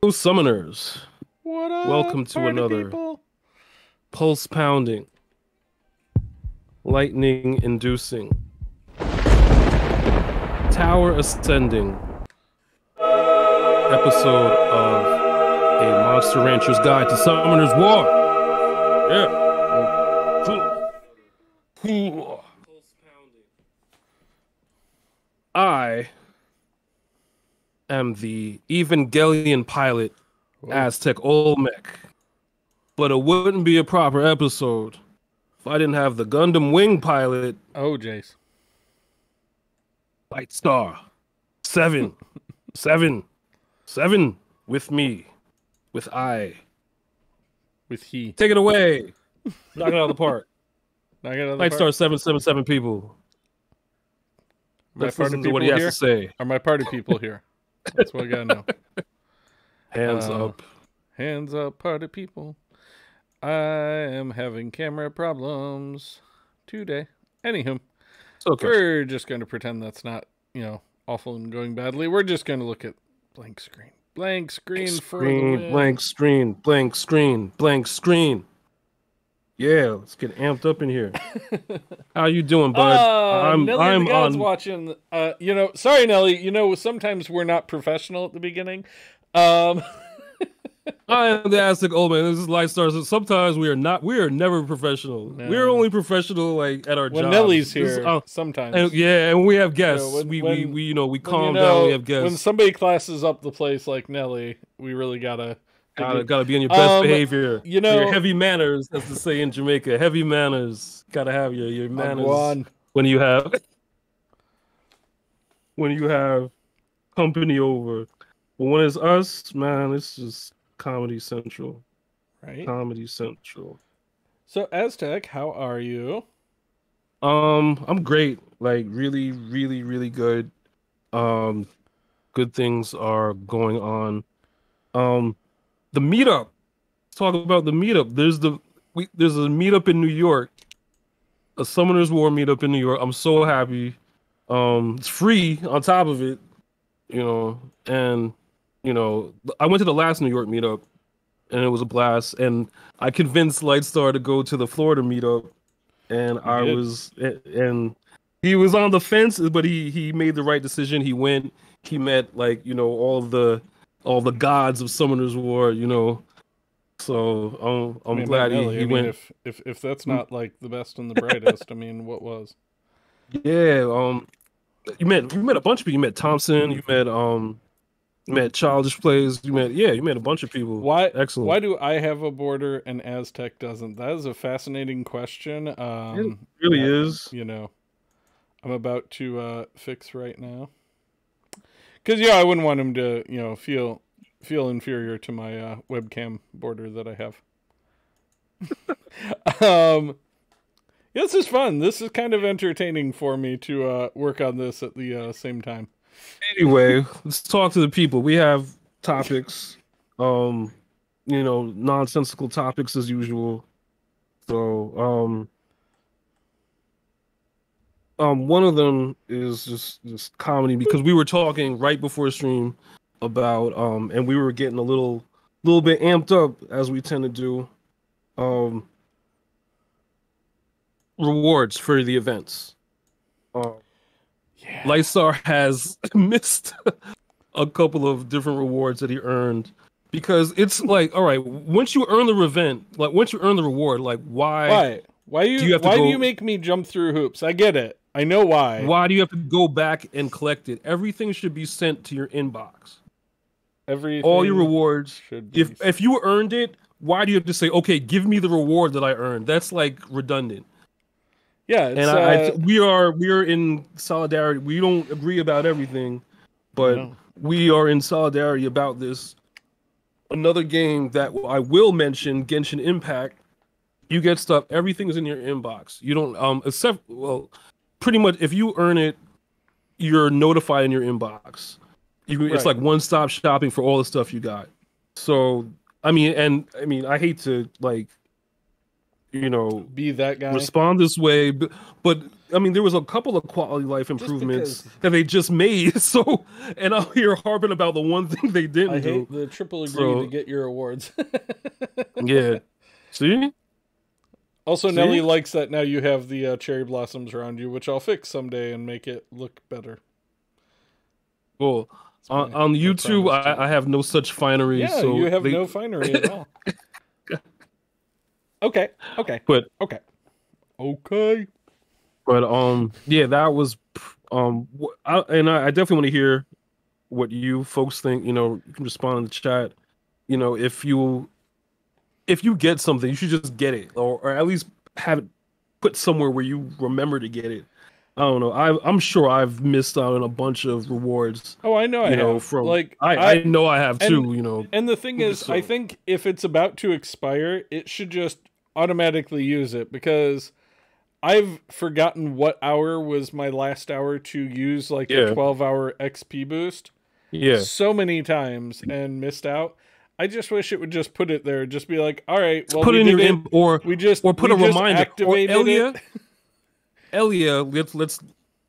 Hello, summoners. What up, Welcome to party another people? pulse pounding, lightning inducing, tower ascending episode of a Monster Rancher's Guide to Summoner's War. Yeah. I am the Evangelion pilot, Aztec Olmec. But it wouldn't be a proper episode if I didn't have the Gundam Wing pilot, Oh, Jace. Light Star. 7, 7, 7 with me, with I. With he. Take it away. Knock it out of the park. Knock it out of the Light park. Star 777 people. My Let's party listen to people what he has here? to say. Are my party people here? That's what I gotta know. Hands up. Hands up, party people. I am having camera problems today. Anywho, It's okay. we're just going to pretend that's not, awful and going badly. We're just going to look at blank screen. Blank screen for the win. Blank screen, blank screen, blank screen. Yeah, let's get amped up in here. How you doing, bud? I'm NellytheGod's on. watching. Sorry, Nelly. Sometimes we're not professional at the beginning. I am the Aztec Old Man. This is Light Stars. Sometimes we are not. We are never professional. No. We're only professional like at our When jobs. Nelly's This is- here, sometimes. and we have guests. when- we when calm down. We have When guests. somebody classes up the place like Nelly, we really gotta Gotta be on your best behavior. you know- your heavy manners, as to say in Jamaica. Heavy manners. Gotta have your manners Wagwan. when you have company over. But when it's us, man, it's just Comedy Central. Right. Comedy Central. So Aztec, how are you? I'm great. Like really, really, really good. Good things are going on. The meetup. Let's talk about the meetup. There's a meetup in New York. A Summoners War meetup in New York. I'm so happy. It's free on top of it, and I went to the last New York meetup and it was a blast. And I convinced Lightstar to go to the Florida meetup. And and he was on the fence, but he made the right decision. He went. He met all the gods of Summoners War. So I'm glad Nelly, he went. If that's not like the best and the brightest, I mean, what was? Yeah. You met a bunch of people. You met Thompson. You met Childish Plays. You met a bunch of people. Why? Excellent. Why do I have a border and Aztec doesn't? That is a fascinating question. It really is. I'm about to fix right now. Because I wouldn't want him to feel inferior to my webcam border that I have. This is fun. This is kind of entertaining for me to work on this at the same time. Anyway, let's talk to the people. We have topics, nonsensical topics as usual. So, one of them is just comedy, because we were talking right before stream about and we were getting a little bit amped up, as we tend to do, rewards for the events. Lightstar has missed a couple of different rewards that he earned, because it's like, all right, once you earn the reward, like why do you make me jump through hoops? I get it. I know why. Why do you have to go back and collect it? Everything should be sent to your inbox. All your rewards. If you earned it, why do you have to say, okay, give me the reward that I earned? That's like redundant. Yeah, and we are in solidarity. We don't agree about everything, but we are in solidarity about this. Another game that I will mention, Genshin Impact. You get stuff. Everything is in your inbox. You don't pretty much if you earn it, you're notified in your inbox. It's like one-stop shopping for all the stuff you got. So I I hate to be that guy, respond this way, but I mean, there was a couple of quality life Just improvements because that they just made. So, and I'm here harping about the one thing they I didn't do. hate the triple agree to So, get your awards. yeah. See? Also, Nelly See? likes that now you have the cherry blossoms around you, which I'll fix someday and make it look better. Well, It's my, on my YouTube, promise to you. I have no such finery. Yeah, you So have they, no finery at all. Okay, okay, but okay, okay. yeah, that was I definitely want to hear what you folks think. You know, you can respond in the chat. You know, if you get something, you should just get it, or at least have it put somewhere where you remember to get it. I don't know. I'm sure I've missed out on a bunch of rewards. Oh, I know I You know, have. from Like I know I have and too. You know, and the thing is, I so think if it's about to expire, it should just automatically use it because I've forgotten what hour was my last hour to use like a yeah, 12-hour XP boost yeah. so many times and missed out. I just wish it would just put it there, just be like, all right, well Put we it in did your it, in or put we a just reminder or activated it. Elia, let's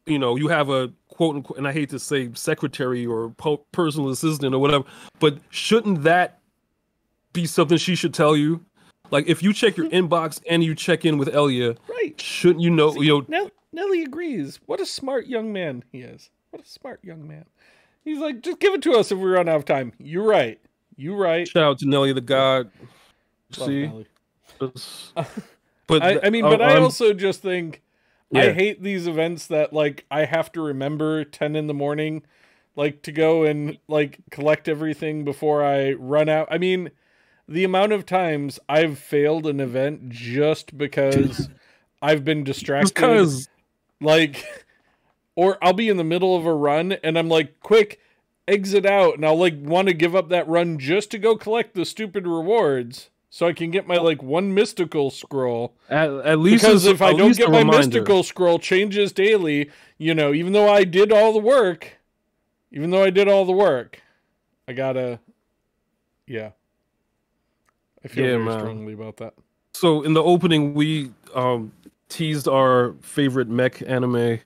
you know, you have a quote unquote, and I hate to say secretary or personal assistant or whatever, but shouldn't that be something she should tell you? Like if you check your inbox and you check in with Elia, Right. shouldn't you know? See, You know, Nelly agrees. What a smart young man he is. What a smart young man. He's like, just give it to us if we run out of time. You're right. You right. shout out to Nelly the God. Love See, Nelly. but I mean, but I I'm also just think I yeah. hate these events that like I have to remember 10 in the morning, like to go and like collect everything before I run out. I mean, the amount of times I've failed an event just because I've been distracted, Because like, or I'll be in the middle of a run and I'm like, quick, exit out, and I'll like want to give up that run just to go collect the stupid rewards so I can get my like one mystical scroll. at least Because it's if I at don't least get a my reminder. mystical scroll changes daily, you know, even though I did all the work, I gotta, yeah. I feel Yeah, very man. strongly about that. So in the opening, we teased our favorite mech anime.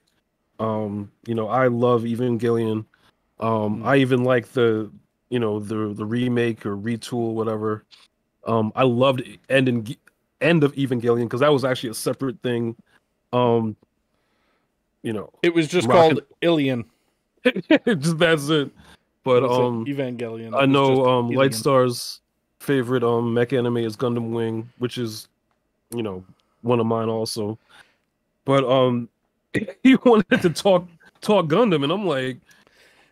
You know, I love Evangelion. I even like the the remake or retool, whatever. I loved end of Evangelion because that was actually a separate thing. Um, you know, It was just rocking. called Ilion. Just that's it. It But wasn't Evangelion. I It was just know Ilion. Lightstar's favorite mech anime is Gundam Wing, which is you know one of mine also. But he wanted to talk Gundam, and I'm like,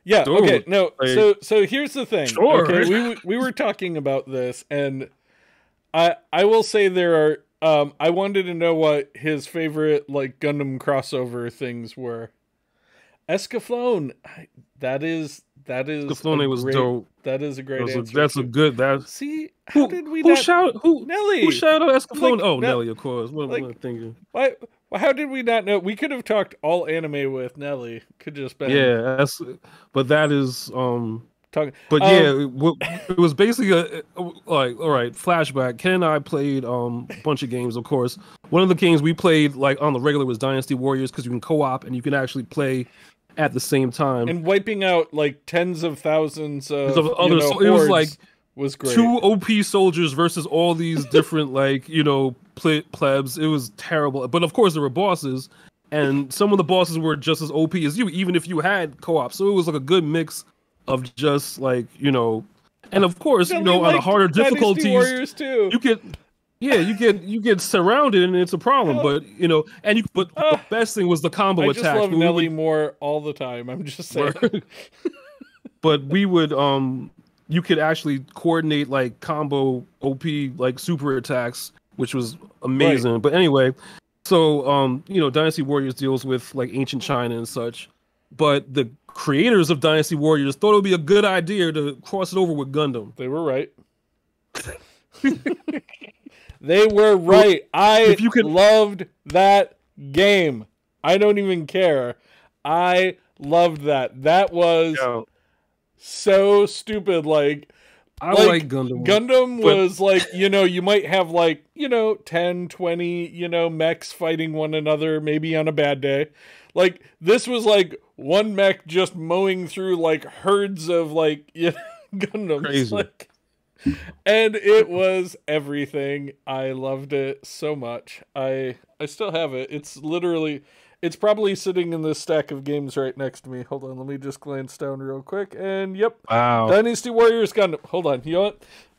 Yeah. Okay. dude, No. like, So here's the thing. sure. Okay. We were talking about this, and I will say there are. I wanted to know what his favorite like Gundam crossover things were. Escaflowne. That is Skaflone was dope. That is a great answer. That's a good that. See, how did we Who not shout who Nelly? who shout out Escaflone? Like, Oh, no, Nelly, of course. What am I like, thinking? why? How did we not know? We could have talked all anime with Nelly. Could just been Yeah, but that is talking. but yeah, it was basically like all right, flashback. Ken and I played a bunch of games, of course. One of the games we played like on the regular was Dynasty Warriors because you can co-op and you can actually play at the same time. And wiping out like tens of thousands of Other it was like was great. two OP soldiers versus all these different like plebs. It was terrible, but of course there were bosses, and some of the bosses were just as OP as you, even if you had co-op. So it was like a good mix of just like and of course on the harder difficulties, Warriors too. you get surrounded and it's a problem. But but the best thing was the combo I attack. just love Nelly more all the time. I'm just saying. But we would you could actually coordinate like combo OP like super attacks, which was amazing. Right. But anyway, so Dynasty Warriors deals with like ancient China and such. But the creators of Dynasty Warriors thought it would be a good idea to cross it over with Gundam. They were right. They were right. Loved that game. I don't even care. I loved that. That was so stupid. Like, I like Gundam. Gundam but was like, you might have like, 10, 20, mechs fighting one another, maybe on a bad day. Like, this was like one mech just mowing through like herds of like, Gundams. crazy. Like, and it was everything. I loved it so much. I still have it. It's probably sitting in this stack of games right next to me. Hold on, let me just glance down real quick. And yep, Wow. Dynasty Warriors Gundam. Hold on, you know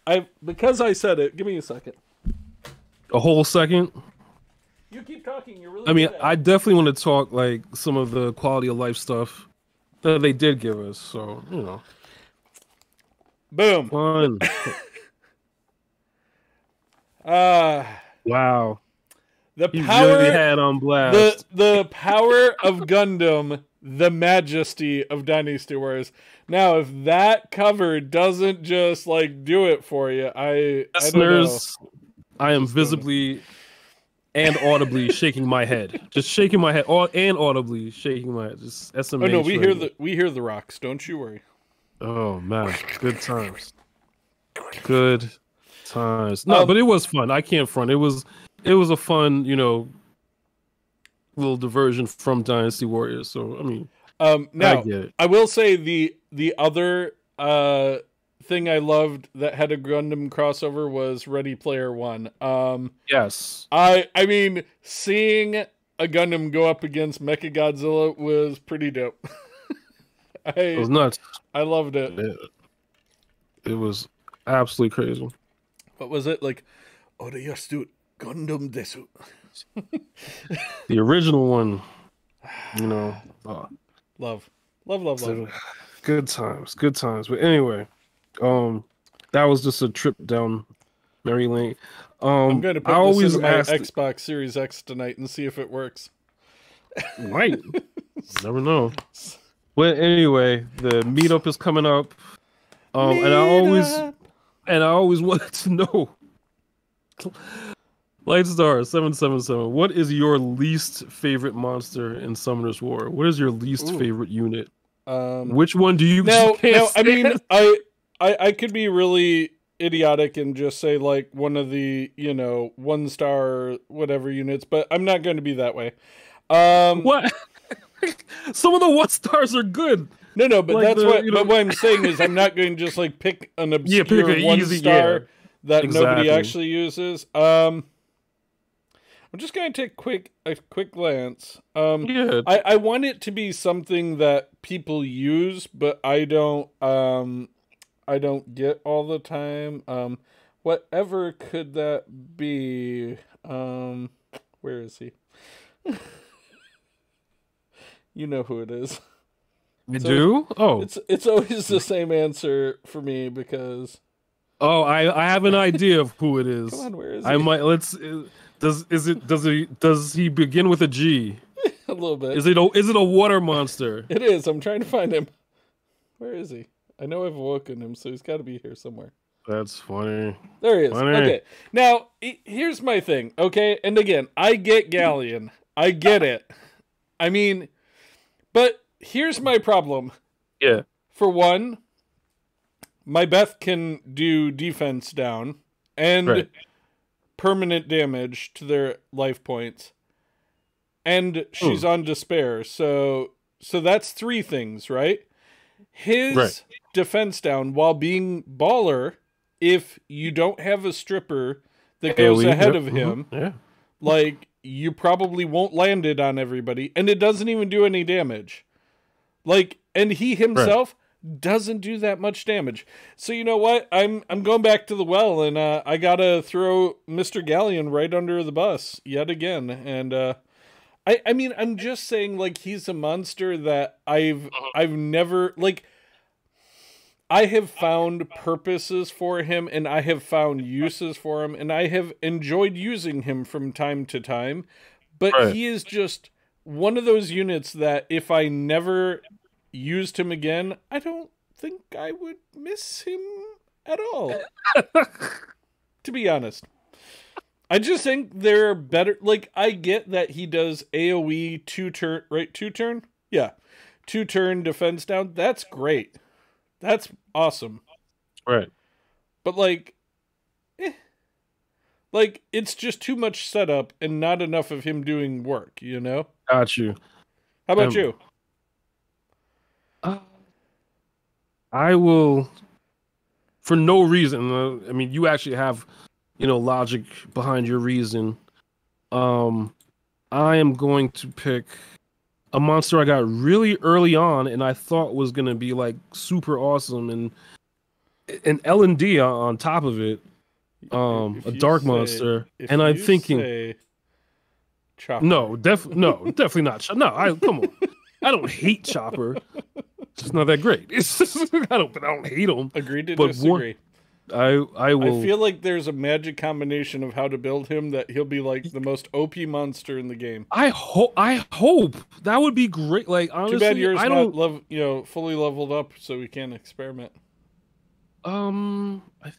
what? Because I said it. Give me a second. A whole second. You keep talking. You're really. I mean, good at I it. definitely want to talk like some of the quality of life stuff that they did give us. So Boom. fun. Wow. The He power really had on blast. the power of Gundam, the majesty of Dynasty Warriors. Now, if that cover doesn't just like do it for you, I don't know. Listeners, I am visibly and audibly shaking my head. Just shaking my head, and audibly shaking my head. Just SMH. Oh no, we hear the rocks. Don't you worry. Oh man, good times. Good times. No, but it was fun. I can't front. It was a fun, little diversion from Dynasty Warriors. So I mean, now I get it. I will say the other thing I loved that had a Gundam crossover was Ready Player One. Yes. I mean, seeing a Gundam go up against Mechagodzilla was pretty dope. It was nuts. I loved it. It was absolutely crazy. What was it like? Oreyasu Gundam desu. The original one, Love. Good times. But anyway, that was just a trip down memory lane. I'm going to put I this always into my asked, Xbox Series X tonight and see if it works. right? Never know. But anyway, the meetup is coming up, and I always wanted to know, Lightstar 777, what is your least favorite monster in Summoner's War? What is your least favorite unit? Which one do you? No. I mean, I could be really idiotic and just say like one of the 1-star whatever units, but I'm not going to be that way. What? Some of the 1-stars are good. No, but like but what I'm saying is I'm not going to just like pick an obscure 1-star that nobody actually uses. I'm just going to take a quick glance. I want it to be something that people use, but I don't get all the time. Whatever could that be? Where is he? You know who it is. I do? Oh. It's always the same answer for me because I have an idea of who it is. Come on, where is he? Does he begin with a G? A little bit. Is it a water monster? It is. I'm trying to find him. Where is he? I know I've woken him, so he's got to be here somewhere. That's funny. There he is. Funny. Okay. Now, here's my thing, okay? And again, I get Galleon. I get it. I mean, but here's my problem. Yeah. For one, my Beth can do defense down and permanent damage to their life points. And she's on despair. So that's 3 things, right? His defense down while being baller, if you don't have a stripper that goes ahead of him, like you probably won't land it on everybody, and it doesn't even do any damage. Like, and he himself doesn't do that much damage. So you know what? I'm going back to the well, and I gotta throw Mr. Galleon right under the bus yet again. And I mean, I'm just saying, like, he's a monster that I've never, like, I have found purposes for him, and I have found uses for him, and I have enjoyed using him from time to time. But he is just one of those units that if I never used him again, I don't think I would miss him at all. To be honest. I just think they're better. Like, I get that he does AoE 2-turn, right? 2-turn? Yeah. 2-turn defense down. That's great. That's awesome. Right. But like it's just too much setup and not enough of him doing work. You know? Got you. How about you? Uh, I will, for no reason. I mean, you actually have, logic behind your reason. Um, I am going to pick a monster I got really early on, and I thought was gonna be like super awesome, and an L&D on top of it. A dark monster, and I'm thinking, Chopper. no, definitely not. No, come on. I don't hate Chopper. It's just not that great. It's just, I don't hate him. Agreed to disagree. I will. I feel like there's a magic combination of how to build him that he'll be like the most OP monster in the game. I hope that would be great. Like honestly, too bad yours not fully leveled up, so we can't experiment.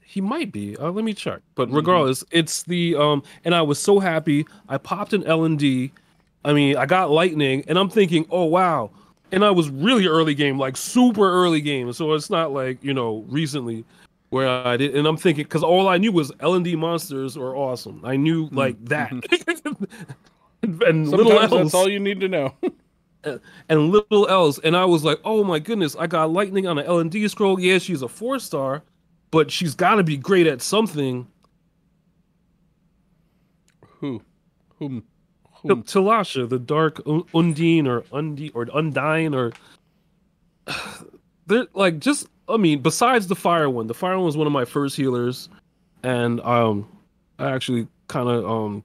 He might be. Let me check. But regardless, it's the and I was so happy. I popped an L&D. I mean, I got lightning, and I'm thinking, oh wow. And I was really early game, like super early game. So it's not like recently where I did. And I'm thinking because all I knew was L&D monsters are awesome. I knew like that. and sometimes little else. That's all you need to know. And little else, and I was like, "Oh my goodness! I got lightning on an L&D scroll. Yeah, she's a 4-star, but she's got to be great at something." Whom? Talasha, the Dark Undine or Undine or they're like just. I mean, besides the fire one was one of my first healers, and I actually kind of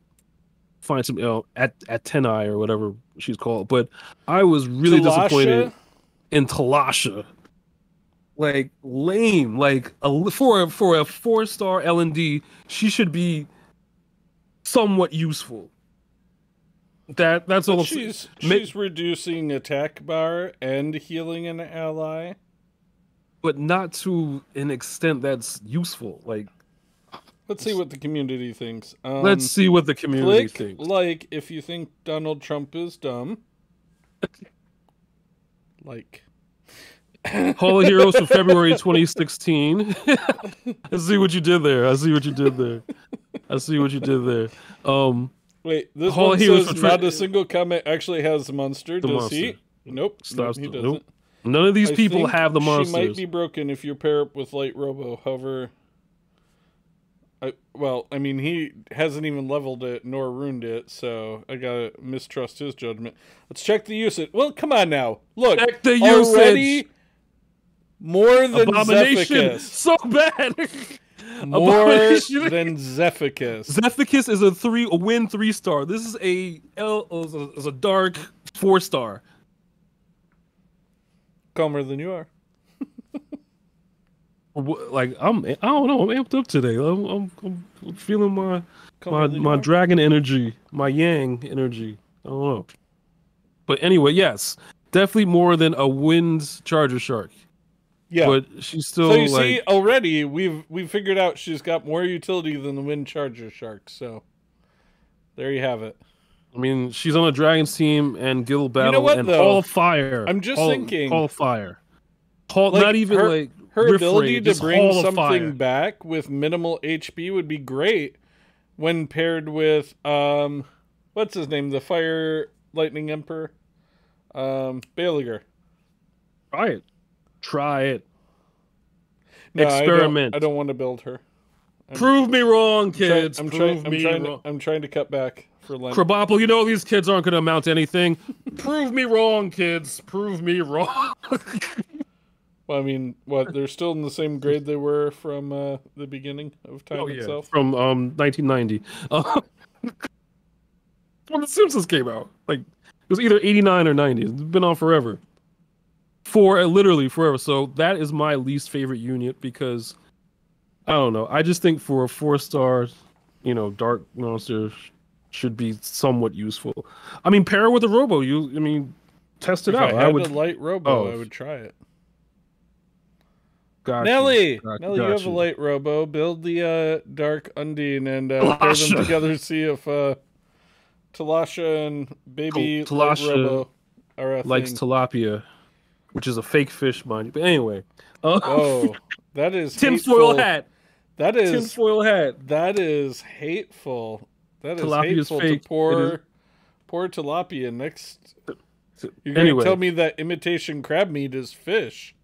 find some at Tenai or whatever she's called, but I was really disappointed in Talasha. Like lame, like for a 4-star L&D, she should be somewhat useful. That's all. She's reducing attack bar and healing an ally, but not to an extent that's useful. Like. Let's see what the community thinks. Let's see what the community thinks. Like, if you think Donald Trump is dumb. Like. Hall of Heroes for February 2016. I see what you did there. Wait, this one says not a single comment actually has the monster. Does he? Nope. No, he doesn't. Nope. None of these people have the monsters. She might be broken if you pair up with Light Robo. However... I mean, he hasn't even leveled it nor ruined it, so I gotta mistrust his judgment. Let's check the usage. Well, come on now. Look, check the usage. Already more than Abomination. Zephicus. So bad. More than Zephicus. Zephicus is a 3-star. This is a dark 4-star. Calmer than you are. Like I don't know. I'm amped up today. I'm feeling my dragon energy, my yang energy. I don't know. But anyway, yes, definitely more than a wind charger shark. Yeah, but she's still. So you see, already we've figured out she's got more utility than the wind charger shark. So there you have it. I mean, she's on a dragon's team and guild battle, you know what, and though? all fire. I'm just thinking, all fire. Not even like. Her ability to bring something back back with minimal HP would be great when paired with what's his name, the Fire Lightning Emperor, Baliger. Try it. No, experiment. I don't want to build her. Prove me wrong, kids. I'm trying to cut back for Lent. Krabappel, you know these kids aren't going to amount to anything. Prove me wrong, kids. Prove me wrong. Well, I mean, what? They're still in the same grade they were from the beginning of time itself? From 1990. When The Simpsons came out. Like, it was either 89 or 90. It's been on forever. Literally forever. So that is my least favorite unit because, I don't know. I just think for a 4-star, dark monster should be somewhat useful. I mean, pair it with a Robo. Test it out. If I had a light Robo, I would try it. Nelly, you have a light Robo. Build the Dark Undine and pair them together. See if Talasha and baby Talasha are a likes thing. tilapia, which is a fake fish, mind you. But anyway, oh, that is tinfoil hat. That is tinfoil hat. that is hateful. That is Tilapia is hateful to fake. It is. poor tilapia. Next, you're going to Anyway, tell me that imitation crab meat is fish.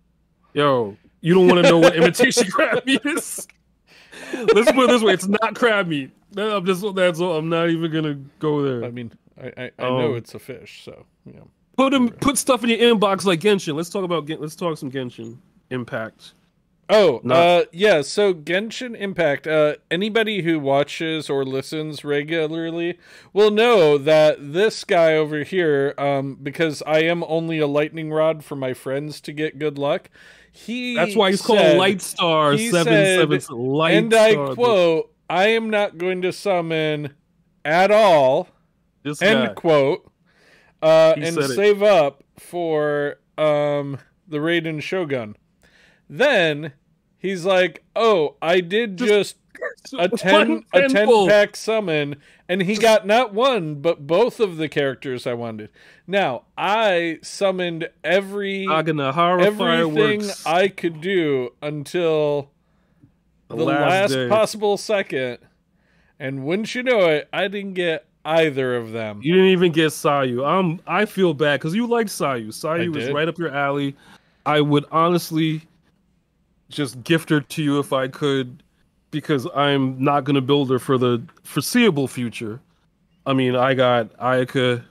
yo, you don't want to know what imitation crab meat is? Let's put it this way: it's not crab meat. That's all. I'm not even gonna go there. I mean, I know it's a fish, so yeah. Put stuff in your inbox like Genshin. Let's talk some Genshin Impact. Oh, yeah, so Genshin Impact, anybody who watches or listens regularly will know that this guy over here, because I am only a lightning rod for my friends to get good luck, That's why he's called Lightstar 77. Lightstar. And I quote, I am not going to summon at all, This end guy. quote, and said it. save up for the Raiden Shogun. Then he's like, "Oh, I did just a 10 pack summon, and he got not one but both of the characters I wanted." Now I summoned everything fireworks. I could do until the last day. possible second, and wouldn't you know it, I didn't get either of them. You didn't even get Sayu. I feel bad because you like Sayu. Sayu is did. right up your alley. I would honestly just gift her to you if I could, because I'm not going to build her for the foreseeable future. I mean, I got Ayaka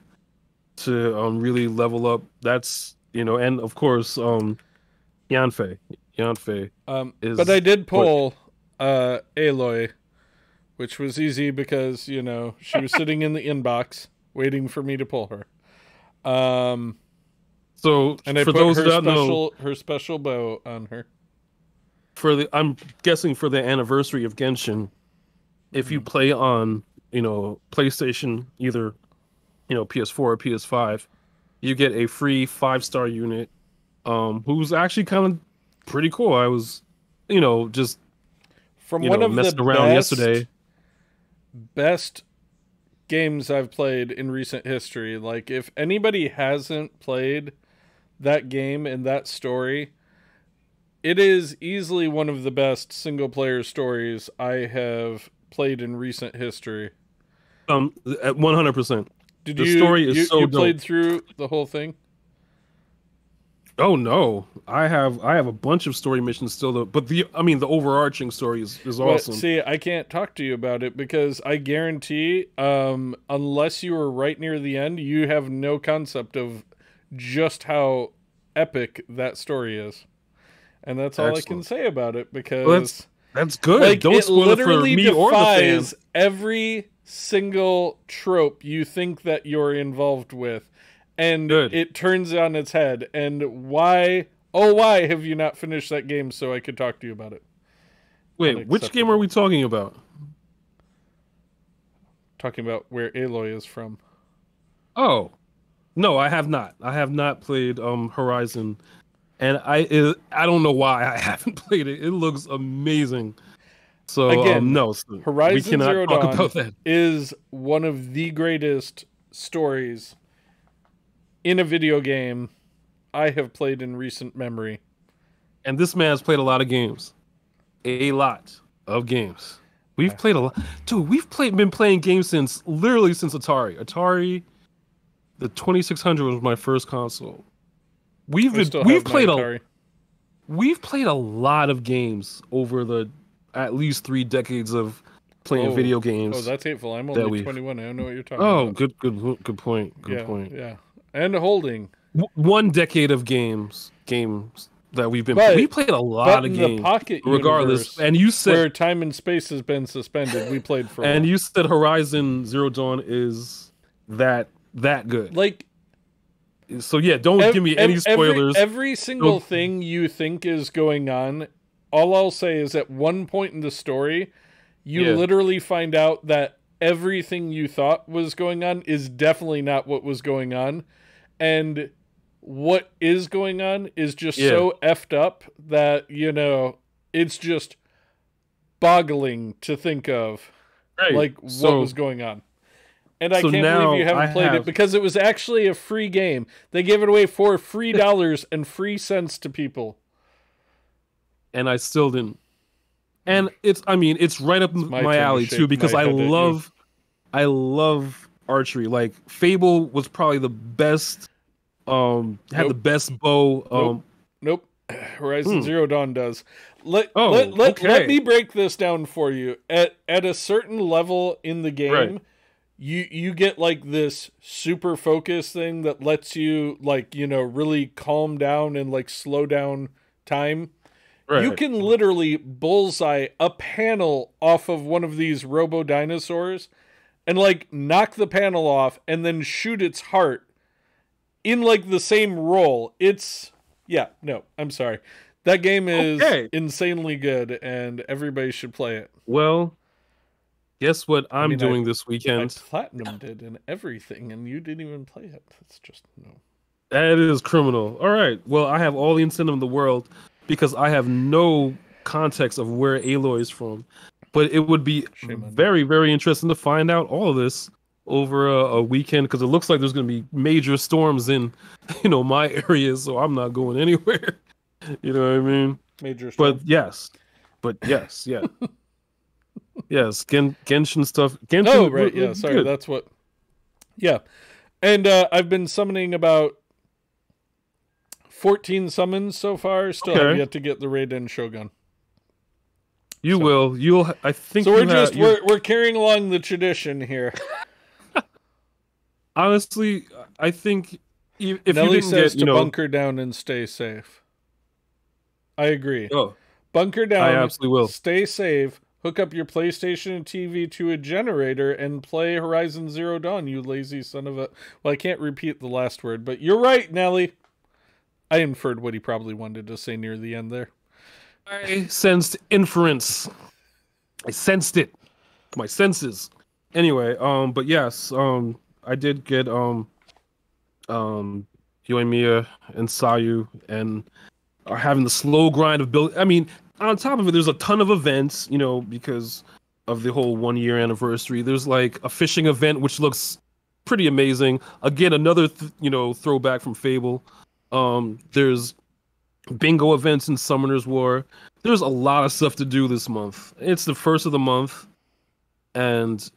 to really level up. That's, and of course, Yanfei. Is... But I did pull Aloy, which was easy because, she was sitting in the inbox waiting for me to pull her. So, and I for put those who don't know, her special bow on her. I'm guessing for the anniversary of Genshin, if you play on, PlayStation, either, PS4 or PS5, you get a free 5-star unit, who's actually kind of pretty cool. I was, just from one of messing the around yesterday. Best games I've played in recent history. Like, if anybody hasn't played that game and that story, it is easily one of the best single-player stories I have played in recent history. At 100%. The story is so dope. You played through the whole thing? Oh no, I have a bunch of story missions still, but the overarching story is awesome. See, I can't talk to you about it because I guarantee, unless you were right near the end, you have no concept of just how epic that story is. And that's all I can say about it, because that's good. Don't spoil it for me or the fans. Every single trope you think that you're involved with, and it turns on its head. And why have you not finished that game so I could talk to you about it? Wait, which game are we talking about? Talking about where Aloy is from. Oh, no, I have not. I have not played Horizon, and I don't know why I haven't played it. It looks amazing. So again, no, Horizon we cannot Zero talk Dawn about that. Is one of the greatest stories in a video game I have played in recent memory. And this man has played a lot of games. A lot of games. We've played a lot. Dude, been playing games since Atari. Atari, the 2600 was my first console. We've played a lot of games over the at least 3 decades of playing video games. Oh, that's hateful. I'm only 21. I don't know what you're talking about. Good point. Good point. Yeah. And holding. 1 decade of games that we've been playing. We played a lot of games. The Pocket regardless. And you said where time and space has been suspended, we played for a while. And you said Horizon Zero Dawn is that good. Like, so yeah, don't give me any spoilers. Every single thing you think is going on, all I'll say is at one point in the story, you literally find out that everything you thought was going on is definitely not what was going on. And what is going on is just so effed up that, it's just boggling to think of what was going on. And I can't believe you haven't played it, because it was actually a free game. They gave it away for free dollars and free cents to people. And I still didn't. And I mean, it's right up It's my my turn to alley too shake my because head at you. I love archery. Like Fable was probably the best. Had the Nope. best bow. Nope. Nope. Horizon Hmm. Zero Dawn does. Oh, Let okay. me break this down for you. At a certain level in the Right. game, you get like this super focus thing that lets you like, really calm down and like slow down time. You Right. can literally bullseye a panel off of one of these robo dinosaurs and like knock the panel off and then shoot its heart in like the same roll. It's yeah, no, I'm sorry. That game is Okay. insanely good and everybody should play it. Well, guess what I I'm mean, I doing this I weekend? platinumed it and everything and you didn't even play it. That's just no. That is criminal. All right. Well, I have all the incentive in the world because I have no context of where Aloy is from. But it would be Shame on you. very, very interesting to find out all of this over a weekend because it looks like there's going to be major storms in, my area. So I'm not going anywhere. You know what I mean? Major But storm. yes, yeah, yes. Genshin stuff. Oh, Genshin, right. Yeah, sorry. good. That's what. Yeah. And I've been summoning about 14 summons so far. Still have Okay, yet to get the Raiden Shogun. you So, will. You'll. I think so you have. You we're carrying along the tradition here. honestly, I think if you Nelly didn't says get, to bunker down and stay safe. I agree. oh, Bunker I down, absolutely will. stay safe, hook up your PlayStation and TV to a generator, and play Horizon Zero Dawn, you lazy son of a. Well, I can't repeat the last word, but you're right, Nelly. I inferred what he probably wanted to say near the end there. I sensed inference. I sensed it. My senses. Anyway, but yes, I did get um, Yoimiya and Sayu and are having the slow grind of build. I mean, on top of it, there's a ton of events, because of the whole 1 year anniversary. There's like a fishing event, which looks pretty amazing. Again, another, throwback from Fable. There's bingo events in Summoner's War. There's a lot of stuff to do this month. It's the first of the month, and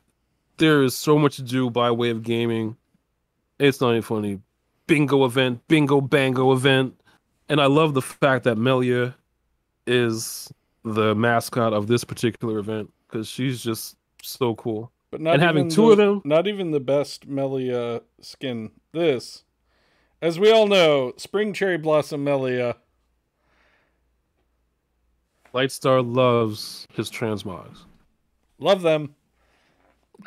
there is so much to do by way of gaming. It's not even funny. Bingo event, bingo bango event. And I love the fact that Melia is the mascot of this particular event because she's just so cool. But And having two of them, not even the best Melia skin. This, as we all know, Spring Cherry Blossom Melia. Lightstar loves his transmogs. Love them.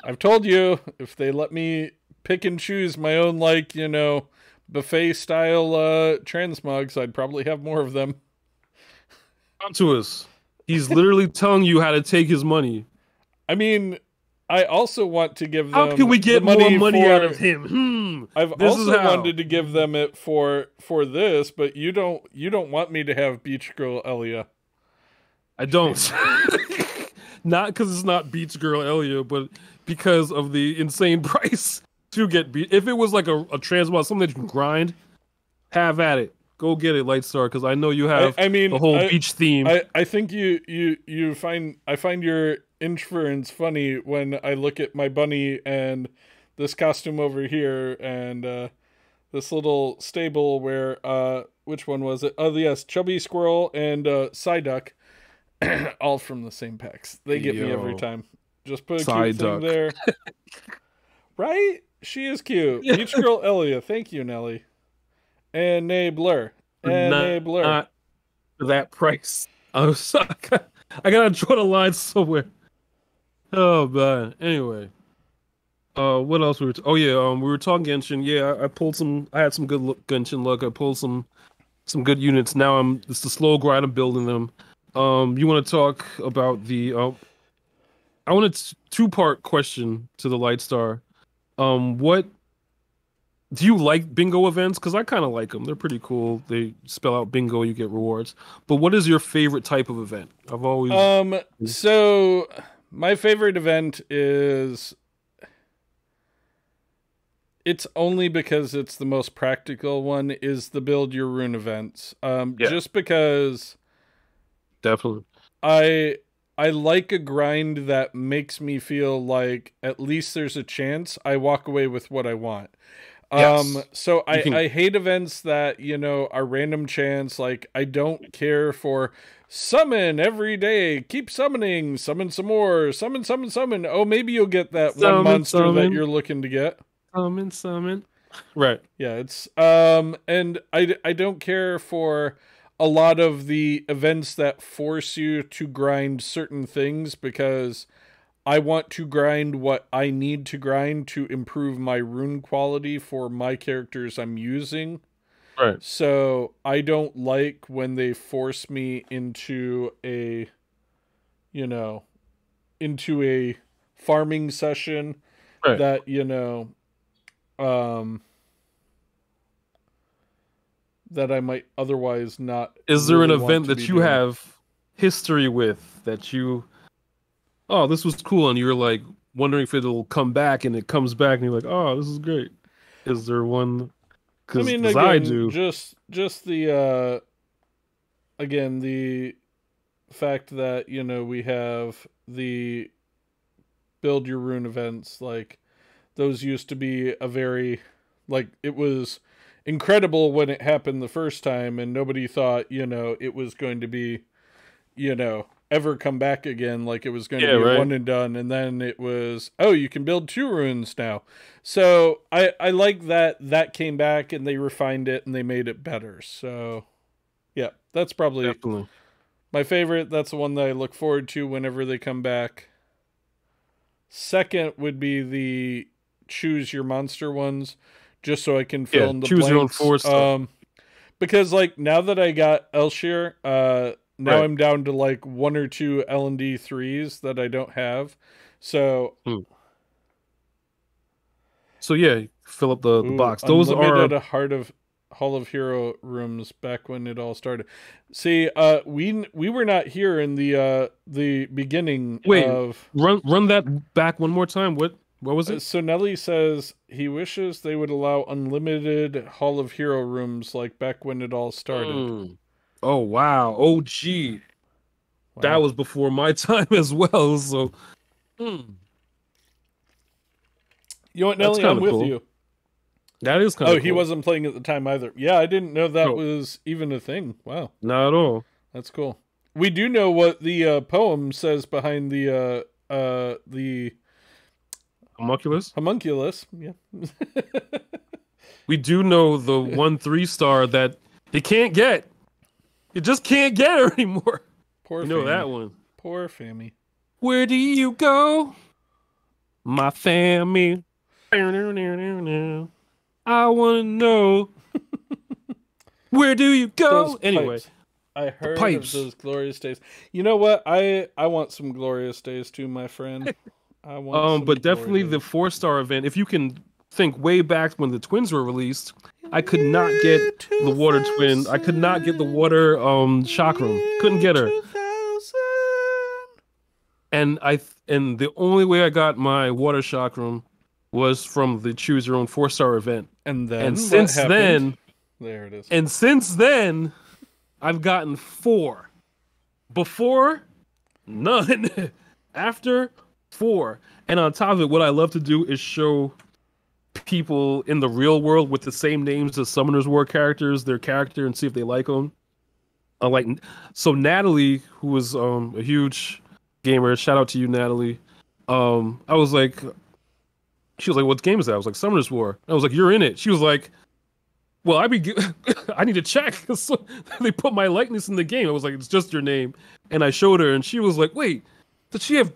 I've told you, if they let me pick and choose my own, like, buffet style transmogs, I'd probably have more of them. Come to us. He's literally telling you how to take his money. I mean, I also want to give How them can we get the money more money for, out of him? I've This is also how. wanted to give them it for this, but you don't want me to have Beach Girl Elia. I don't. Not because it's not Beach Girl Elia, but because of the insane price to get beat. If it was like a transmog, something that you can grind, have at it. Go get it, Lightstar, because I know you have I mean, the whole beach theme. I think you find your inference funny when I look at my bunny and this costume over here and this little stable where which one was it? Oh yes, Chubby Squirrel and Psyduck, all from the same packs. They get me every Yo, time. Just put a cute thing Psyduck. there, right? She is cute. Beach Girl Elia, thank you, Nelly, and Nay Blur, and Nay Blur. Not for that price. I gotta draw the line somewhere. Oh man. Anyway, what else we were? Oh yeah, we were talking Genshin. Yeah, I pulled some. I had some good Genshin luck. I pulled some good units. Now it's the slow grind of building them. You want to talk about the? I want a two-part question to the Lightstar. What do you like bingo events? Because I kind of like them. They're pretty cool. They spell out bingo, you get rewards. But what is your favorite type of event? I've always So my favorite event is it's only because it's the most practical one is the build your rune events. Yeah, Just because definitely. I I like a grind that makes me feel like at least there's a chance I walk away with what I want. Yes. So You can. I hate events that, are random chance. Like, I don't care for summon every day, keep summoning, summon some more, summon, summon, summon. Oh, maybe you'll get that one Summon, monster that summon, you're looking to get. summon, summon. Right. Yeah, it's and I don't care for a lot of the events that force you to grind certain things because I want to grind what I need to grind to improve my rune quality for my characters I'm using. Right. So I don't like when they force me you know, into a farming session Right. that, um that I might otherwise not Is there an really want event to be that you doing. have history with that you, oh, this was cool, and you're like wondering if it'll come back, and it comes back, and you're like, oh, this is great. Is there one? I Because mean, I again, do. just the again the fact that we have the build your rune events. Like, those used to be a very, like, it was incredible when it happened the first time, and nobody thought it was going to be ever come back again. Like, it was going to Yeah. be a Right. one and done, and then it was, oh, you can build two runes now. So I like that came back and they refined it and they made it better. So yeah, that's probably Definitely. my favorite. That's the one that I look forward to whenever they come back. Second would be the choose your monster ones, just so I can fill Yeah. in the Choose your own blanks. 4-star. Because, like, now that I got Elshir, now Right. I'm down to like one or two L&D threes that I don't have. So, Hmm. So yeah, fill up the ooh, box. Those are. unlimited Heart of Hall of Hero rooms back when it all started. See, we were not here in the beginning Wait. of. Run that back one more time. What was it? So Nelly says he wishes they would allow unlimited Hall of Hero rooms like back when it all started. Hmm. Oh wow. Oh gee. That Wow. was before my time as well. So hmm, You know what, that's Nelly? kind I'm of with cool. you. That is kind Oh, of he cool. wasn't playing at the time either. Yeah, I didn't know that No, was even a thing. Wow, not at all. that's cool. We do know what the poem says behind the Homunculus. homunculus. Yeah. We do know the 1 3-star that you can't get. You just can't get her anymore. Poor You know Fammy. that one. Poor Fammy. Where do you go, my family? I want to know. Where do you Those go? Anyway, pipes. I the heard of pipes. those glorious days. You know what? I want some glorious days too, my friend. I want some But glory definitely the days. 4-star event. If you can think way back when the twins were released, In I the could not get year the water twin. I could not get the 2000. water In the chakram. Couldn't year get her. 2000. And the only way I got my water chakram was from the choose your own 4-star event. And And then what since happened? then, There it is. and since then, I've gotten 4. Before, none. After, 4. And on top of it, what I love to do is show people in the real world with the same names as Summoners War characters, their character, and see if they like them. Like, so Natalie, who was a huge gamer, shout out to you, Natalie. I was like, she was like, "What game is that?" I was like, "Summoners War." I was like, "You're in it." She was like, "Well, I need to check." So they put my likeness in the game. I was like, "It's just your name," and I showed her, and she was like, "Wait, does she have?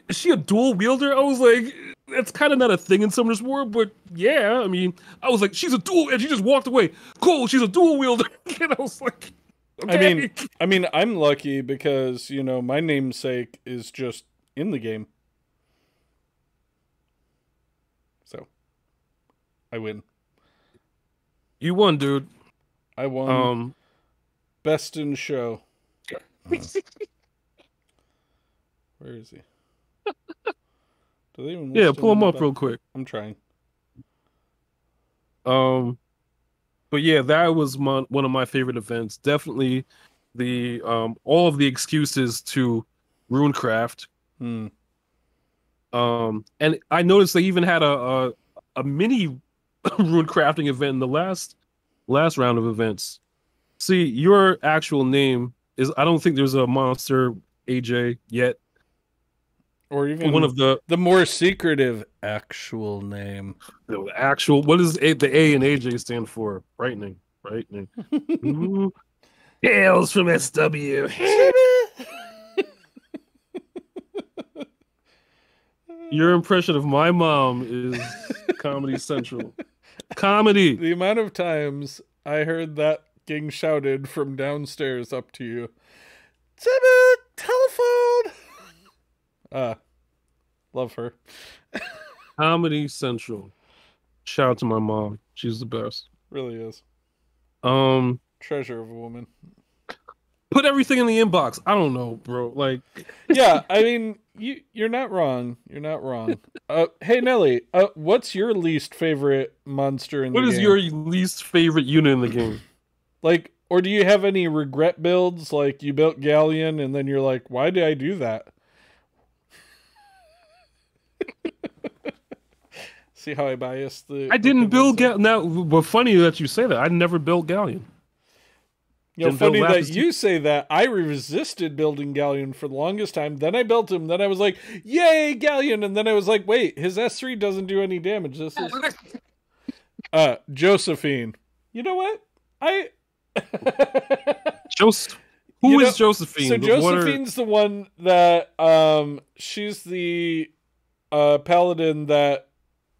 Is she a dual wielder?" I was like, "That's kind of not a thing in Summoners War, but yeah." I mean, I was like, "She's a dual," and she just walked away. Cool, she's a dual wielder, and I was like, I mean, "Okay." I'm lucky because my namesake is just in the game, so I win. You won, dude. I won Um, best in show. Where is he? Do they even yeah, list him pull in him the up back? real quick. I'm trying. Um, but yeah, that was one of my favorite events. Definitely the all of the excuses to Runecraft. Hmm. And I noticed they even had a mini rune crafting event in the last round of events. See, your actual name is, I don't think there's a monster AJ yet. Or One even of the more secretive actual name. actual, what does the A and AJ stand for? Frightening, frightening. Ooh. Hails from SW. Your impression of my mom is Comedy Central. Comedy. The amount of times I heard that getting shouted from downstairs up to you. Timmy, telephone. Love her. Comedy Central. Shout out to my mom. She's the best. Really is. Treasure of a woman. Put everything in the inbox. I don't know, bro. Like, yeah, I mean, you're not wrong. You're not wrong. Hey Nelly, what's your least favorite monster in the game? What is your least favorite unit in the game? Like, or do you have any regret builds? Like, you built Galleon and then you're like, why did I do that? See how I biased the... I didn't build Galleon. Now, but funny that you say that. I never built Galleon. You know, funny that you say that. I resisted building Galleon for the longest time. Then I built him. Then I was like, yay, Galleon. And then I was like, wait, his S3 doesn't do any damage. This is... Josephine. You know what? Who is Josephine? So Josephine's the one that she's the paladin that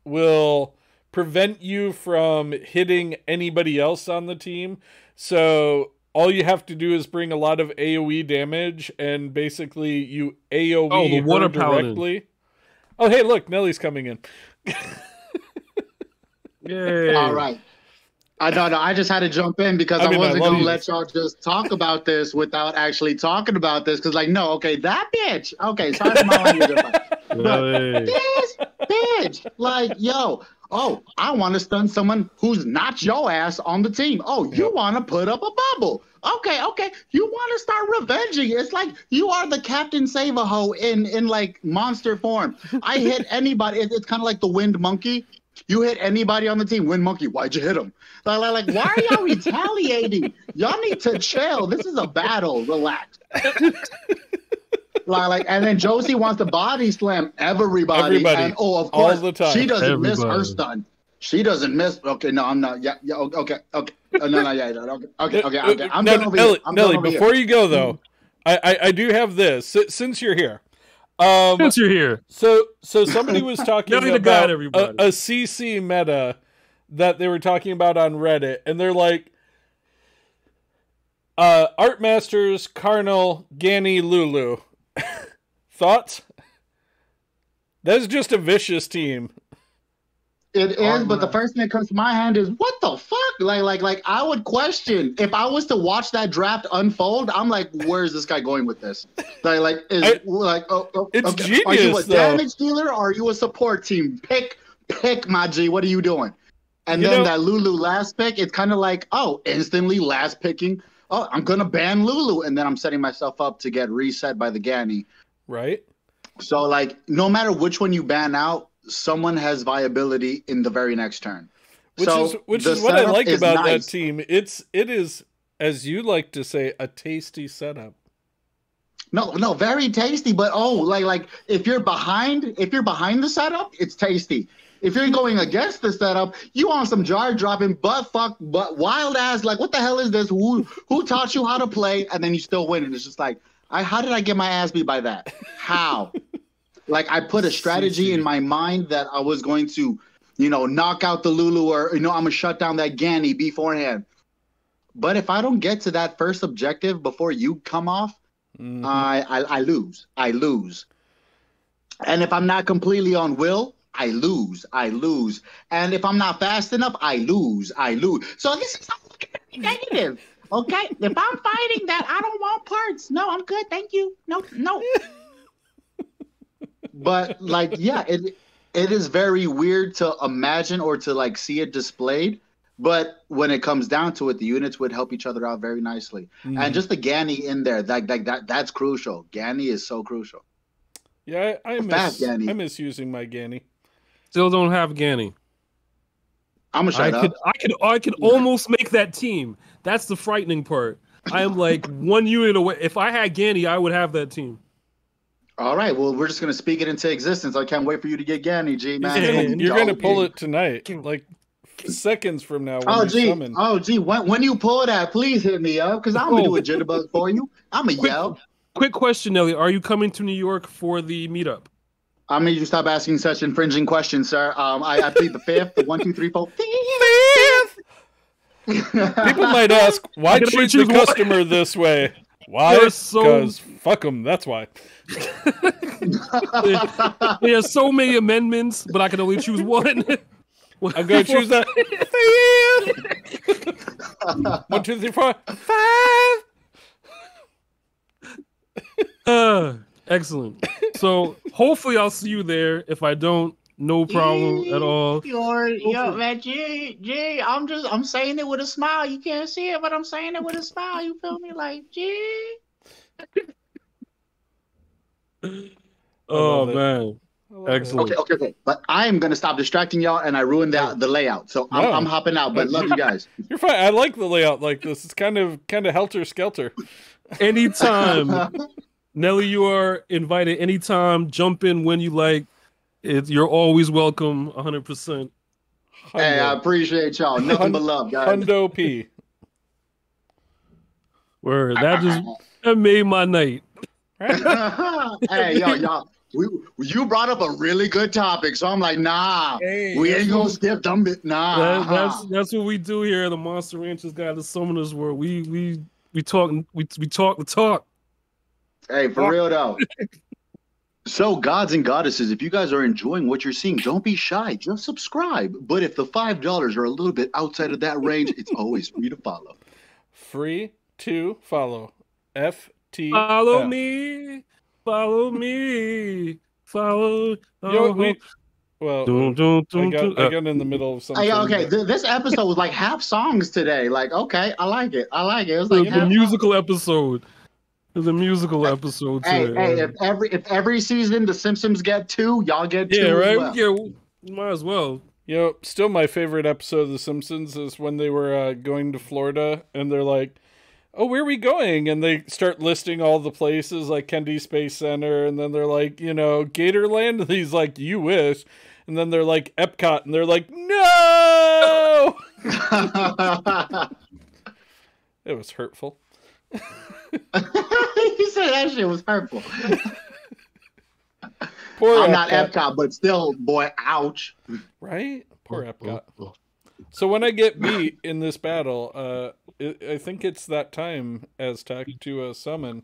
will prevent you from hitting anybody else on the team. So all you have to do is bring a lot of AoE damage, and basically you AoE the water directly. Paladin. Oh, hey, look, Nelly's coming in. Yay. All right. I just had to jump in because I wasn't going to let y'all just talk about this without actually talking about this. Because, like, no, okay, that bitch. Okay, sorry for my language. But this bitch, like, yo, oh, I want to stun someone who's not your ass on the team. Oh, you want to put up a bubble. Okay. You want to start revenging. It's like you are the Captain Save-A-Ho in like monster form. I hit anybody. It's kind of like the Wind Monkey. You hit anybody on the team, Wind Monkey. Why'd you hit him? Like, why are y'all retaliating? Y'all need to chill. This is a battle. Relax. And then Josie wants to body slam everybody. And, of course, all the time. She doesn't miss her stun. She doesn't miss. Okay, no, I'm not. Yeah, okay. No, yeah, okay. I'm done over here. Nelly, before you go, though, I do have this. Since you're here. Since you're here. So somebody was talking about a CC meta that they were talking about on Reddit, and they're like, Art Masters, Carnal, Ganny, Lulu. Thoughts? That's just a vicious team. It is, but the first thing that comes to my hand is, what the fuck? Like I would question if I was to watch that draft unfold. I'm like, where's this guy going with this? It's okay. Genius. Are you a damage dealer or are you a support team? Pick, my G. What are you doing? And then that Lulu last pick, it's kind of like, oh, instantly last picking. Oh, I'm gonna ban Lulu, and then I'm setting myself up to get reset by the Ganny. Right. So like, no matter which one you ban out, someone has viability in the very next turn. Which is what I like about that team. It is, as you like to say, a tasty setup. No, very tasty. But like if you're behind the setup, it's tasty. If you're going against the setup, you want some jar dropping, but wild ass. Like, what the hell is this? Who taught you how to play? And then you still win. And it's just like, how did I get my ass beat by that? How? Like, I put a strategy in my mind that I was going to, knock out the Lulu, or, I'm going to shut down that Ganny beforehand. But if I don't get to that first objective before you come off, I lose. I lose. And if I'm not completely on will, I lose. And if I'm not fast enough, I lose. So this is negative. Okay? If I'm fighting that, I don't want parts. No, I'm good. Thank you. No. But like, yeah, it is very weird to imagine or to like see it displayed. But when it comes down to it, the units would help each other out very nicely. And just the Ganny in there, that's crucial. Ganny is so crucial. Yeah, I Ganny. miss using my Ganny. Still don't have Ganny. I'm gonna shut up. I could almost make that team. That's the frightening part. I am like one unit away. If I had Ganny, I would have that team. All right, well, we're just gonna speak it into existence. I can't wait for you to get Ganny, G man. Yeah, you're gonna pull it tonight, like seconds from now. When Gee, when you pull that, please hit me up because I'm gonna do a jitterbug for you. I'm gonna yell. Quick question, Nelly: are you coming to New York for the meetup? I need you to stop asking such infringing questions, sir. I plead the fifth, the 1, 2, 3, 4, fifth. People might ask, why treat the customer this way? Why? Because fuck them. That's why. There are so many amendments, but I can only choose one. I'm going to choose that. 1, 2, 3, 4, 5. Excellent. So hopefully I'll see you there. If I don't, no problem at all. Yo, man, G, I'm saying it with a smile. You can't see it, but I'm saying it with a smile. You feel me? Like, G. Oh man. Excellent. Okay. But I am gonna stop distracting y'all, and I ruined the layout. So I'm hopping out. But love you guys. You're fine. I like the layout like this. It's kind of helter skelter. Anytime, Nelly, you are invited. Anytime, jump in when you like. You're always welcome. 100%. Hey, I appreciate y'all. Nothing but love, guys. Hundo P. Word. That made my night. Hey, y'all. You brought up a really good topic, so I'm like, nah, we ain't gonna skip them. Nah, that's what we do here at the Monster Ranchers Guide to Summoners World. We talk the talk. Hey, for real though. So, gods and goddesses, if you guys are enjoying what you're seeing, don't be shy. Just subscribe. But if the $5 are a little bit outside of that range, it's always free to follow. Free to follow. FT. Follow me. Follow me. Follow. Well, I got in the middle of something. Hey, okay, this episode was like half songs today. Like, okay, I like it. It was like the musical episode. It's a musical episode. Hey, if every season the Simpsons get 2, y'all get 2. Yeah, right. Well. Yeah, we might as well. Still my favorite episode of The Simpsons is when they were going to Florida and they're like, "Oh, where are we going?" And they start listing all the places like Kennedy Space Center, and then they're like, Gatorland. And he's like, "You wish." And then they're like Epcot, and they're like, "No!" It was hurtful. You said that shit was hurtful. I'm not Epcot, but still, boy, ouch. Right? Poor Epcot. So when I get beat in this battle, I think it's that time, Aztec, to summon.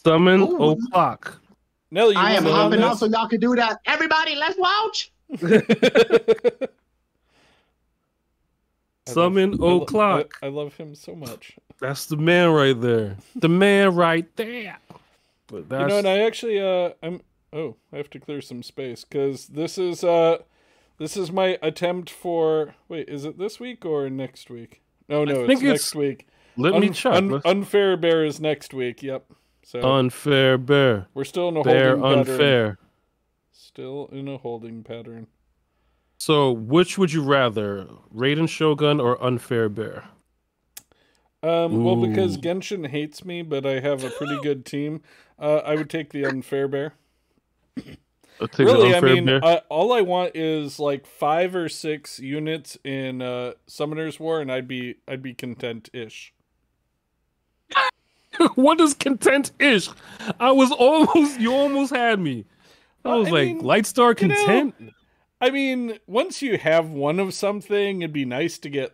Summon o'clock. Nelly, I am hopping out so y'all can do that. Everybody, let's watch. Summon o'clock. I love him so much. That's the man right there. The man right there. But that's... and I actually I have to clear some space because this is my attempt for. Wait, is it this week or next week? No, it's next week. Let me check. Unfair Bear is next week. Yep. So Unfair Bear. We're still in a Bear holding unfair. Pattern. Still in a holding pattern. So, which would you rather, Raiden Shogun or Unfair Bear? Well, because Genshin hates me, but I have a pretty good team, I would take the Unfair Bear. Really, all I want is like 5 or 6 units in Summoner's War, and I'd be content-ish. What is content-ish? You almost had me. I was Lightstar content? Once you have one of something, it'd be nice to get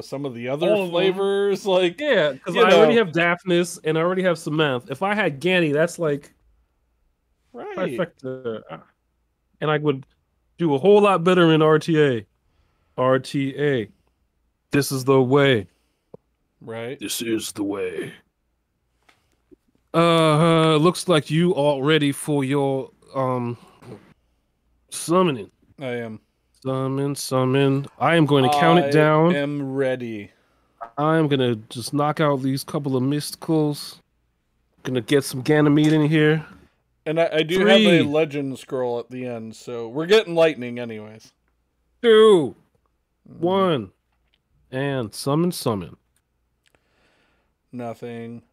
some of the other flavors. Yeah, because I already have Daphnis and I already have Samantha. If I had Ganny, that's like right. Trifecta. And I would do a whole lot better in RTA. RTA. This is the way. Right. This is the way. Looks like you all ready for your summoning. I am. Summon, summon. I am going to count it I down. am ready. I am gonna just knock out these couple of mysticals. Gonna get some Ganymede in here. And I do have a 3, legend scroll at the end, so we're getting lightning anyways. 2, 1, and summon, summon. Nothing.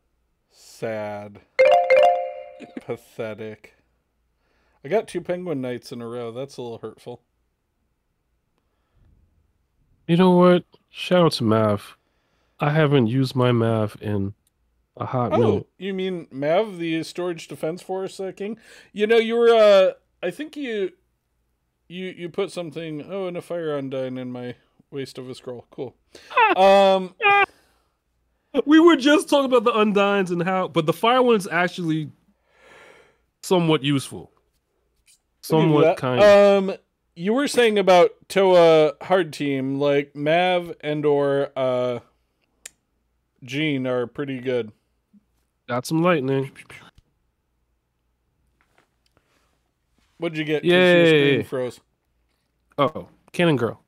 Sad. Pathetic. I got 2 penguin nights in a row. That's a little hurtful. You know what? Shout out to Mav. I haven't used my Mav in a hot minute. You mean Mav, the Storage Defense Force King? You know, you were I think you put something in a fire undine in my waste of a scroll. Cool. We were just talking about the Undines and how, but the fire one's actually somewhat useful. Somewhat kind of. You were saying about Toa hard team, like Mav and or Jean are pretty good. Got some lightning. What'd you get? Yay. Your screen froze. Oh, Cannon Girl.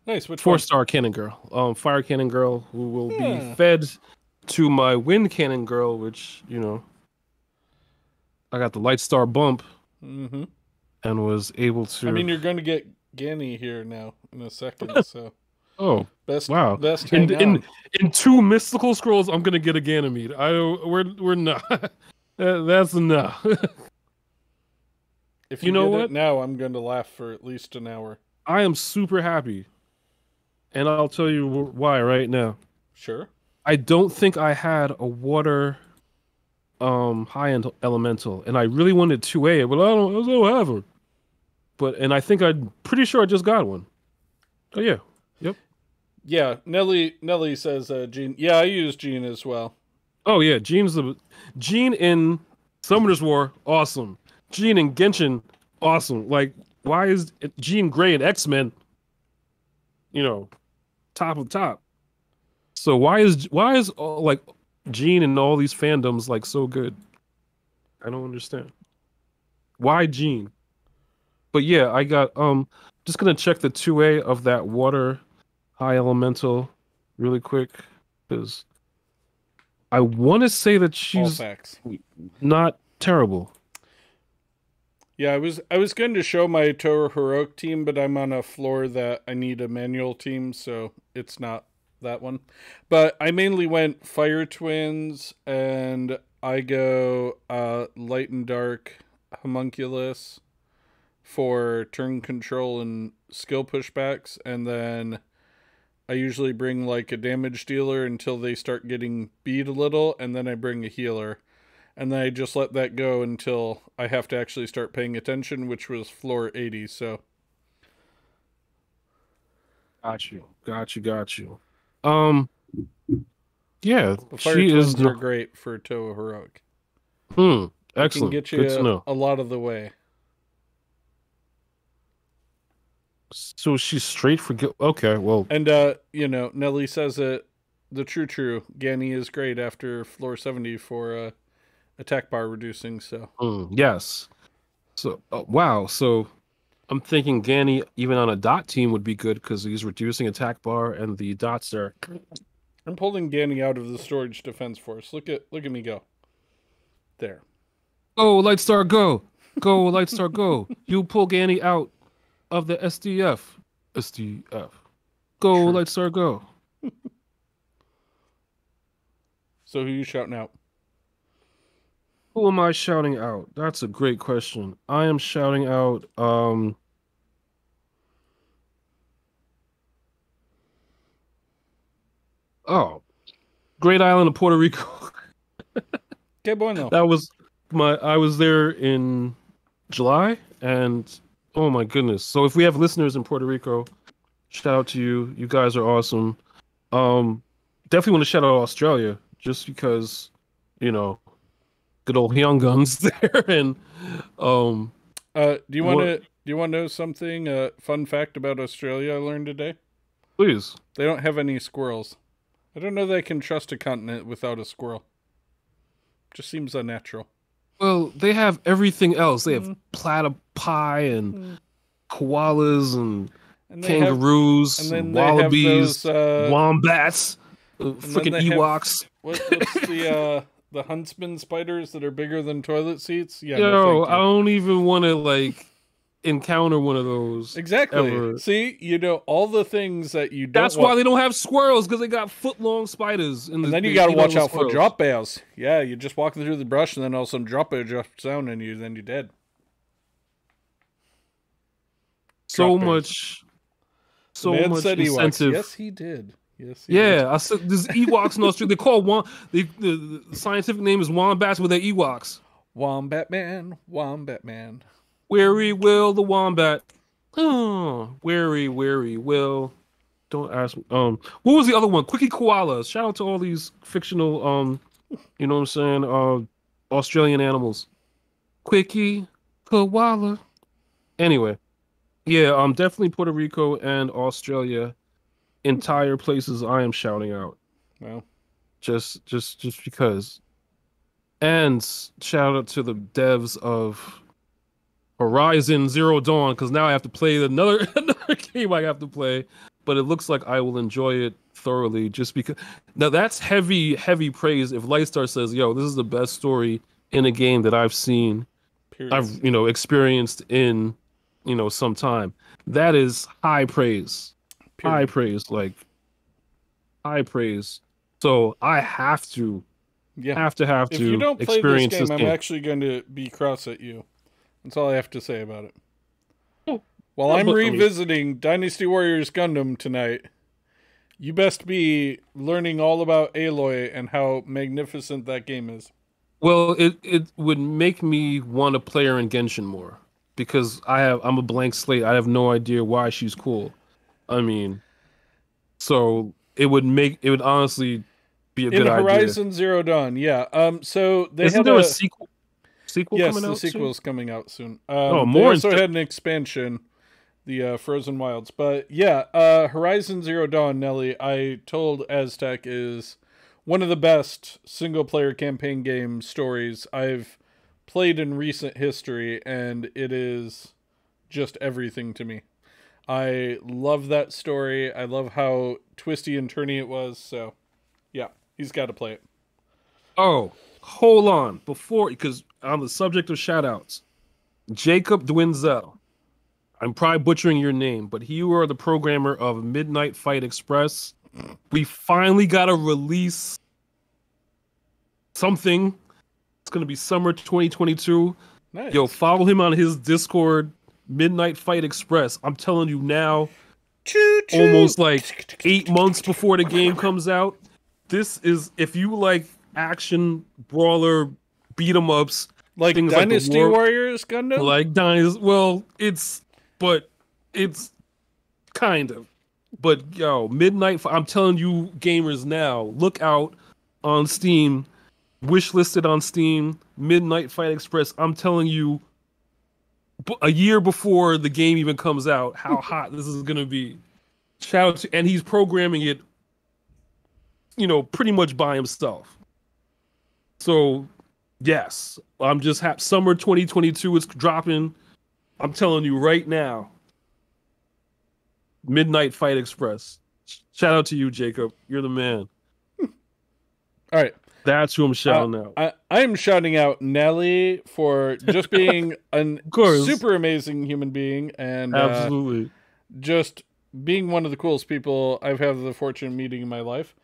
Nice. Which 4-star Cannon Girl. Fire Cannon Girl, who will be fed to my Wind Cannon Girl, which, you know, I got the Light Star bump and was able to. I mean, you're going to get Ganny here now in a second, so. Oh, best in 2 mystical scrolls, I'm gonna get a Ganymede. We're not. That's enough. If you know what? Now I'm going to laugh for at least an hour. I am super happy, and I'll tell you why right now. Sure. I don't think I had a water, high-end elemental, and I really wanted 2A, but I don't have one. And I think I'm pretty sure I just got one. Oh yeah. Yep. Yeah, Nelly says Jean. Yeah, I use Jean as well. Oh yeah, Jean in Summoner's War, awesome. Jean in Genshin, awesome. Like, why is Jean Grey in X-Men, you know, top of top? So why is like Jean in all these fandoms like so good? I don't understand. Why Jean? But yeah, I got just gonna check the 2A of that water high elemental really quick, because I want to say that she's not terrible. Yeah, I was going to show my Toa heroic team, but I'm on a floor that I need a manual team, so it's not that one. But I mainly went Fire Twins, and I go Light and Dark Homunculus for turn control and skill pushbacks, and then I usually bring like a damage dealer until they start getting beat a little, and then I bring a healer. And then I just let that go until I have to actually start paying attention, which was floor 80, so. Got you. Yeah, Fire Twins are great for Toa heroic. Excellent. Can get you Good to know. a lot of the way. So she's straight for okay, well. And you know, Nelly says it the true. Ganny is great after floor 70 for attack bar reducing, so. Yes. So wow, so I'm thinking Ganny even on a dot team would be good because he's reducing attack bar and the dots are. I'm pulling Ganny out of the storage defense force. Look at me go. There. Go Lightstar, go! Go Lightstar, go! You pull Ganny out of the SDF. Go True. Lightstar, go! So who are you shouting out? Who am I shouting out? That's a great question. I am shouting out Great Island of Puerto Rico. Que bueno. That was I was there in July, and oh my goodness. So if we have listeners in Puerto Rico, shout out to you. You guys are awesome. Definitely want to shout out Australia, just because, you know, good old young guns there. And do you want to know something? Fun fact about Australia I learned today? Please. They don't have any squirrels. I don't know that I can trust a continent without a squirrel. Just seems unnatural. Well, they have everything else. They have platypi and koalas and they have, kangaroos, and then wallabies, they have those, wombats, and freaking then they have- Ewoks. what's the huntsman spiders that are bigger than toilet seats? Yeah, Yo, no, thank I you. don't even want to like encounter one of those. Exactly. Ever. See, you know all the things that you don't. That's why they don't have squirrels, because they got foot-long spiders. And then you got to watch out for drop bears. Yeah, you're just walking through the brush, and then all of a sudden drop bear drops down, and then you're dead. So Drop much said Ewoks. incentive. Yes, he did. Yes, he did. Yeah, I said there's Ewoks in Australia. They call the scientific name is wombats, but they're Ewoks. Wombat man, Wombat man. Wary Will the wombat. Oh, wary Will. Don't ask me. What was the other one? Quickie koalas. Shout out to all these fictional you know what I'm saying? Australian animals. Quickie koala. Anyway, yeah, definitely Puerto Rico and Australia. Entire places I am shouting out. Well, just because. And shout out to the devs of Horizon Zero Dawn, because now I have to play another game I have to play, but it looks like I will enjoy it thoroughly, just because. Now that's heavy praise if Lightstar says, yo, this is the best story in a game that I've seen, period. I've experienced in some time. That is high praise. Period. High praise, like high praise. So I have to have to if you don't play experience this game, this I'm actually going to be cross at you. That's all I have to say about it. Oh, While I'm revisiting Dynasty Warriors Gundam tonight, you best be learning all about Aloy and how magnificent that game is. Well, it would make me want to play her in Genshin more, because I'm a blank slate. I have no idea why she's cool. I mean, so it would honestly be a good idea. In Horizon Zero Dawn, yeah. So they Isn't had there a sequel? Yes, coming out the sequel's soon? coming out soon. More. They also had an expansion, the Frozen Wilds. But yeah, Horizon Zero Dawn, Nelly, I told Aztec, is one of the best single-player campaign game stories I've played in recent history, and it is just everything to me. I love that story. I love how twisty and turny it was. So, yeah, he's got to play it. Oh, hold on. Because on the subject of shoutouts, Jacob Dwinzel. I'm probably butchering your name, but you are the programmer of Midnight Fight Express. We finally got to release something. It's going to be summer 2022. Nice. Yo, follow him on his Discord, Midnight Fight Express. I'm telling you now, almost like 8 months before the game comes out. This is, if you like action, brawler, beat 'em ups, like things Dynasty like Warriors Gundam? Like Dynasty, well, it's kind of. But yo, I'm telling you gamers now, look out on Steam, wishlisted on Steam, Midnight Fight Express. I'm telling you, a year before the game even comes out, how hot this is going to be. Shout out to, and he's programming it, pretty much by himself. So, yes, I'm just happy. Summer 2022 is dropping. I'm telling you right now. Midnight Fight Express. Shout out to you, Jacob. You're the man. All right. That's who I'm shouting out. I'm shouting out Nelly for just being a super amazing human being, and absolutely just being one of the coolest people I've had the fortune of meeting in my life.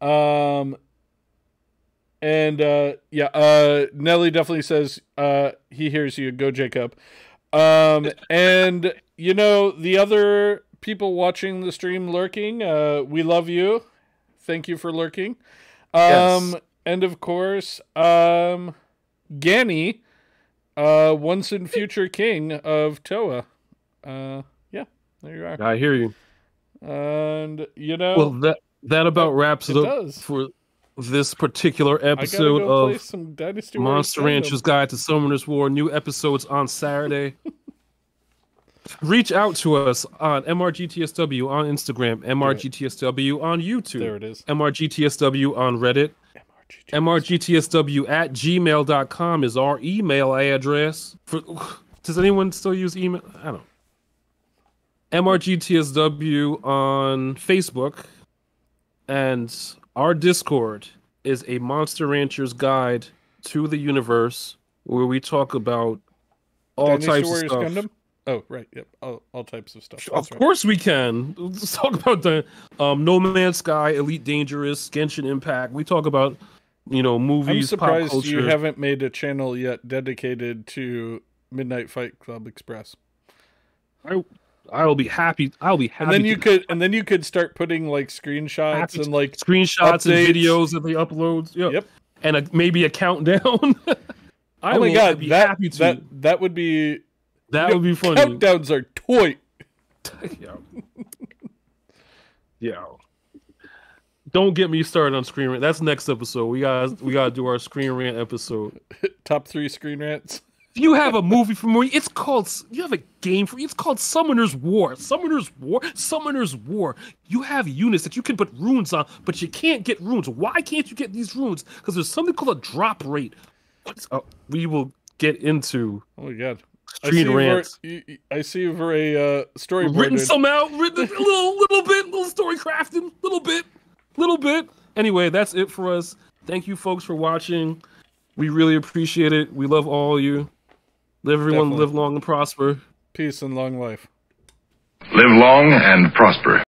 Nelly definitely says he hears you. Go, Jacob. And the other people watching the stream lurking, we love you. Thank you for lurking. Yes. And of course, Ganny, once and future king of Toa. Yeah, there you are. I hear you. And well, that about wraps it up does. For this particular episode of some Dynasty Monster Rancher's Guide to Summoner's War. New episodes on Saturday. Reach out to us on MRGTSW on Instagram, MRGTSW on YouTube. There it is. MRGTSW on Reddit. MRGTSW@gmail.com is our email address. Does anyone still use email? I don't. MRGTSW on Facebook, and our Discord is a Monster Rancher's Guide to the Universe, where we talk about all Dynasty types Warriors of stuff. Gundam? Oh, right. Yep. All types of stuff. Of That's right. course we can. Let's talk about the No Man's Sky, Elite Dangerous, Genshin Impact. We talk about, I'm movies, pop surprised culture. you haven't made a channel yet dedicated to Midnight Fight Club Express. I'll be happy. I'll be happy. And then you could start putting like screenshots and like screenshots updates. and videos that they upload. Yep. And maybe a countdown. Oh my god, be happy to. That would be Would be funny. Countdowns are toy. Yeah. Don't get me started on Screen Rant. That's next episode. We gotta do our Screen Rant episode. Top 3 screen rants. If you have a movie for me, it's called. You have a game for. It's called Summoner's War. Summoner's War. Summoner's War. You have units that you can put runes on, but you can't get runes. Why can't you get these runes? Because there's something called a drop rate. We will get into. Oh my god. Screen rants. I see you for a storyboard. Written some out. Written a little story crafting. Little bit. Anyway, that's it for us. Thank you, folks, for watching. We really appreciate it. We love all you. Everyone live long and prosper. Peace and long life. Live long and prosper.